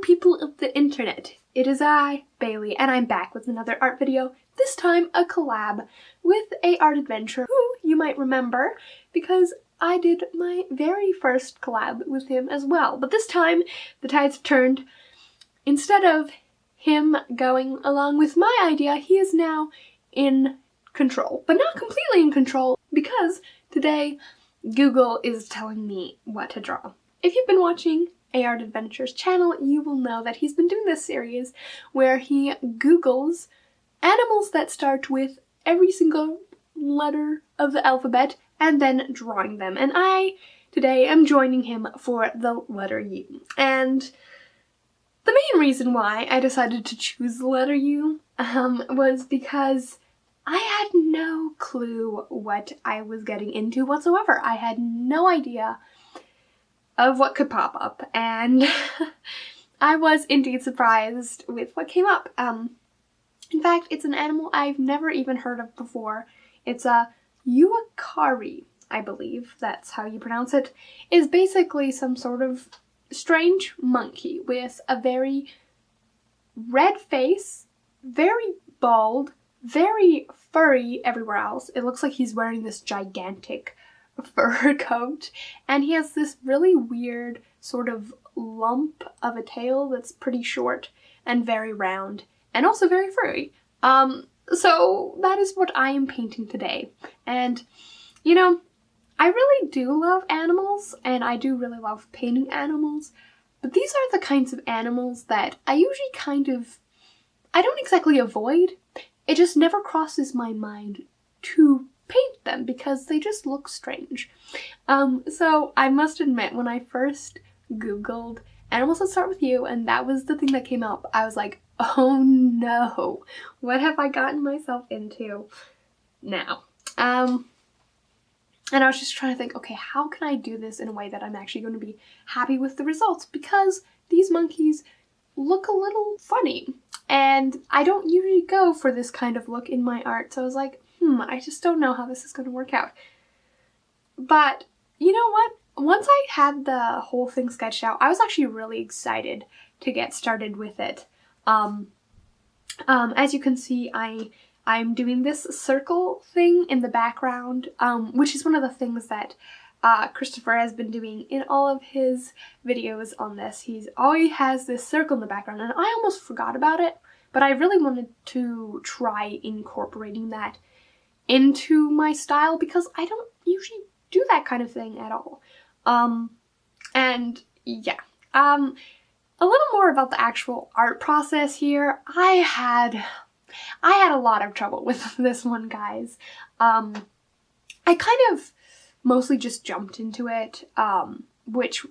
people of the internet, it is I, Bailey, and I'm back with another art video, this time a collab with A Art Adventure, who you might remember because I did my very first collab with him as well. But this time, the tides have turned. Instead of him going along with my idea, he is now in control, but not completely in control, because today Google is telling me what to draw. If you've been watching A Art Adventure's channel, you will know that he's been doing this series where he Googles animals that start with every single letter of the alphabet and then drawing them. And I, today, am joining him for the letter U. And the main reason why I decided to choose the letter U was because I had no clue what I was getting into whatsoever. I had no idea of what could pop up, and I was indeed surprised with what came up. In fact, it's an animal I've never even heard of before. It's a uakari, I believe that's how you pronounce it. It's basically some sort of strange monkey with a very red face, very bald, very furry everywhere else. It looks like he's wearing this gigantic fur coat, and he has this really weird sort of lump of a tail that's pretty short and very round and also very furry. So that is what I am painting today. And you know, I really do love animals and I do really love painting animals, but these are the kinds of animals that I usually I don't exactly avoid. It just never crosses my mind to paint them because they just look strange. So I must admit, when I first Googled animals that start with U and that was the thing that came up, I was like, oh no, what have I gotten myself into now? And I was just trying to think, okay, how can I do this in a way that I'm actually going to be happy with the results? Because these monkeys look a little funny, and I don't usually go for this kind of look in my art, so I was like, I just don't know how this is going to work out. But you know what? Once I had the whole thing sketched out, I was actually really excited to get started with it. As you can see, I'm doing this circle thing in the background, which is one of the things that Christopher has been doing in all of his videos on this. He always has this circle in the background, and I almost forgot about it, but I really wanted to try incorporating that into my style because I don't usually do that kind of thing at all. And yeah, a little more about the actual art process here. I had a lot of trouble with this one, guys. I kind of mostly just jumped into it, which,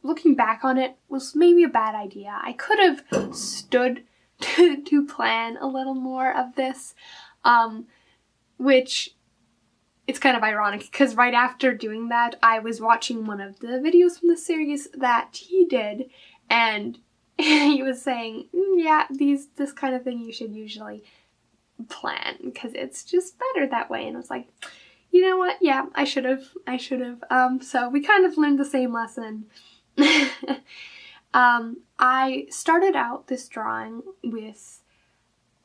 looking back on it, was maybe a bad idea. I could have stood to plan a little more of this, which it's kind of ironic because right after doing that, I was watching one of the videos from the series that he did, and he was saying, yeah, this kind of thing you should usually plan because it's just better that way. And I was like, you know what? Yeah, I should have. So we kind of learned the same lesson. I started out this drawing with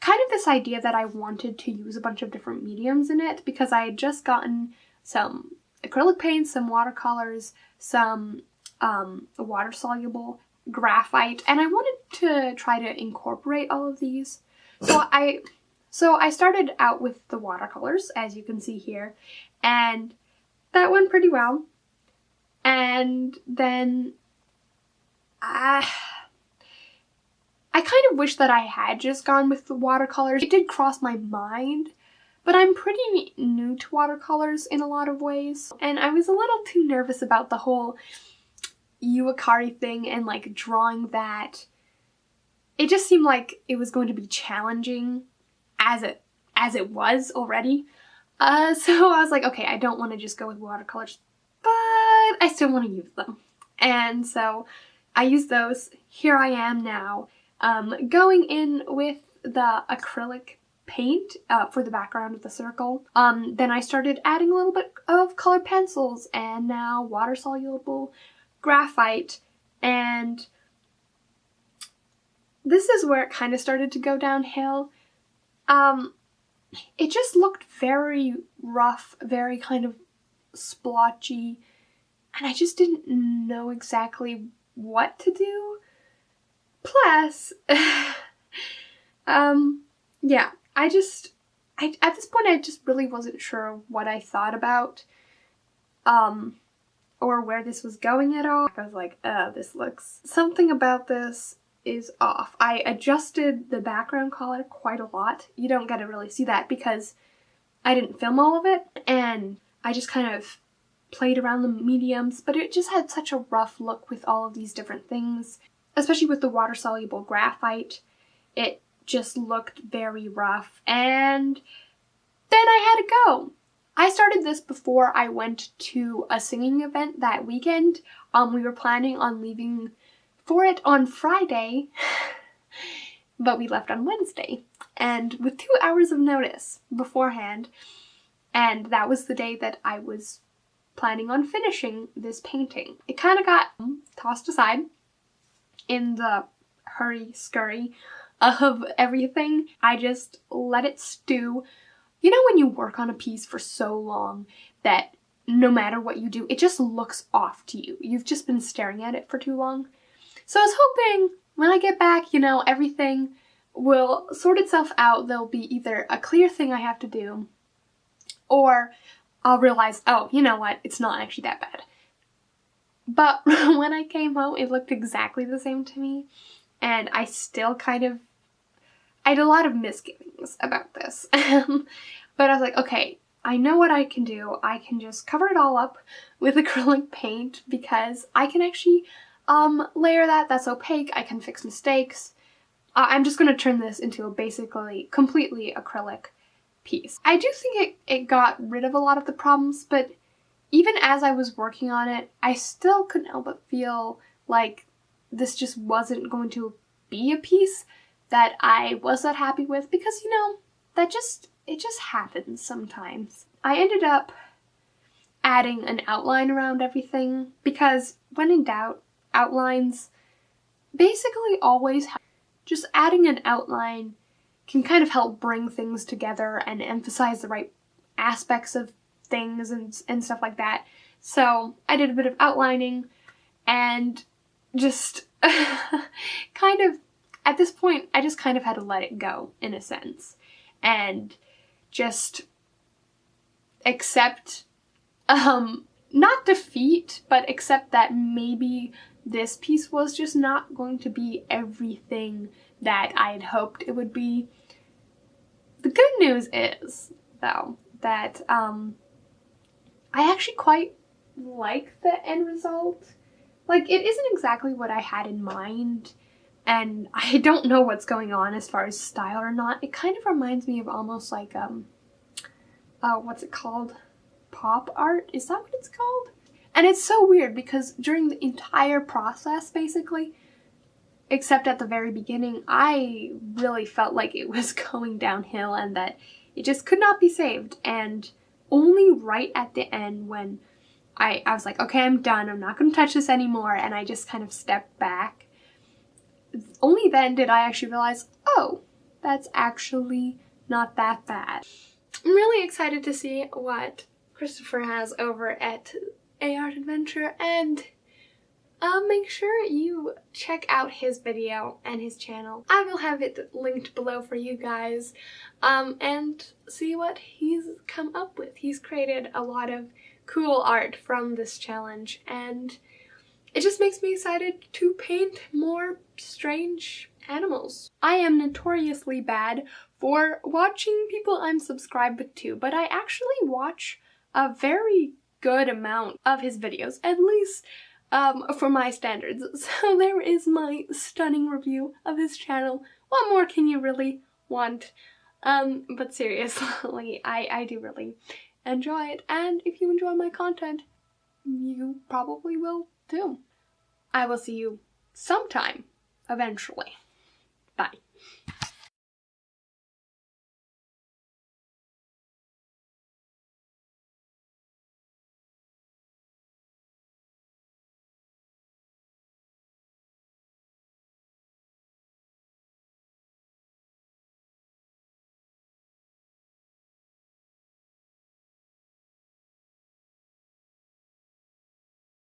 kind of this idea that I wanted to use a bunch of different mediums in it because I had just gotten some acrylic paints, some watercolors, some water-soluble graphite, and I wanted to try to incorporate all of these. So I started out with the watercolors, as you can see here, and that went pretty well. And then I kind of wish that I had just gone with the watercolors. It did cross my mind, but I'm pretty new to watercolors in a lot of ways, and I was a little too nervous about the whole uakari thing and like drawing that. It just seemed like it was going to be challenging as it was already. So I was like, okay, I don't want to just go with watercolors, but I still want to use them. And so I used those. Here I am now, going in with the acrylic paint for the background of the circle. Then I started adding a little bit of colored pencils and now water-soluble graphite, and this is where it kind of started to go downhill. It just looked very rough, very kind of splotchy, and I just didn't know exactly what to do. Plus, yeah, at this point I just really wasn't sure what I thought about, or where this was going at all. I was like, something about this is off. I adjusted the background color quite a lot. You don't get to really see that because I didn't film all of it, and I just kind of played around the mediums, but it just had such a rough look with all of these different things, especially with the water-soluble graphite. It just looked very rough, and then I had to go. I started this before I went to a singing event that weekend. We were planning on leaving for it on Friday, but we left on Wednesday, and with 2 hours of notice beforehand, and that was the day that I was planning on finishing this painting. It kind of got tossed aside in the hurry-scurry of everything. I just let it stew. You know when you work on a piece for so long that no matter what you do, it just looks off to you. You've just been staring at it for too long. So I was hoping when I get back, you know, everything will sort itself out. There'll be either a clear thing I have to do, or I'll realize, oh, you know what, it's not actually that bad. But when I came home, it looked exactly the same to me, and I still I had a lot of misgivings about this. But I was like, okay, I know what I can do. I can just cover it all up with acrylic paint because I can actually layer that's opaque. I can fix mistakes. I'm just going to turn this into a basically completely acrylic piece. I do think it got rid of a lot of the problems, but even as I was working on it, I still couldn't help but feel like this just wasn't going to be a piece that I was that happy with, because, you know, it just happens sometimes. I ended up adding an outline around everything because when in doubt, outlines basically always help. Just adding an outline can kind of help bring things together and emphasize the right aspects of things and stuff like that. So I did a bit of outlining and just kind of, at this point, I just kind of had to let it go in a sense and just accept, not defeat, but accept that maybe this piece was just not going to be everything that I had hoped it would be. The good news is, though, that I actually quite like the end result. Like, it isn't exactly what I had in mind, and I don't know what's going on as far as style or not. It kind of reminds me of almost like, what's it called? Pop art? Is that what it's called? And it's so weird because during the entire process, basically, except at the very beginning, I really felt like it was going downhill and that it just could not be saved. And only right at the end when I was like, okay, I'm done. I'm not going to touch this anymore. And I just kind of stepped back. Only then did I actually realize, oh, that's actually not that bad. I'm really excited to see what Christopher has over at Art Adventure, and make sure you check out his video and his channel. I will have it linked below for you guys, and see what he's come up with. He's created a lot of cool art from this challenge, and it just makes me excited to paint more strange animals. I am notoriously bad for watching people I'm subscribed to, but I actually watch a very good amount of his videos, at least for my standards. So there is my stunning review of his channel. What more can you really want? But seriously, I do really enjoy it, and if you enjoy my content, you probably will too. I will see you sometime, eventually. Bye.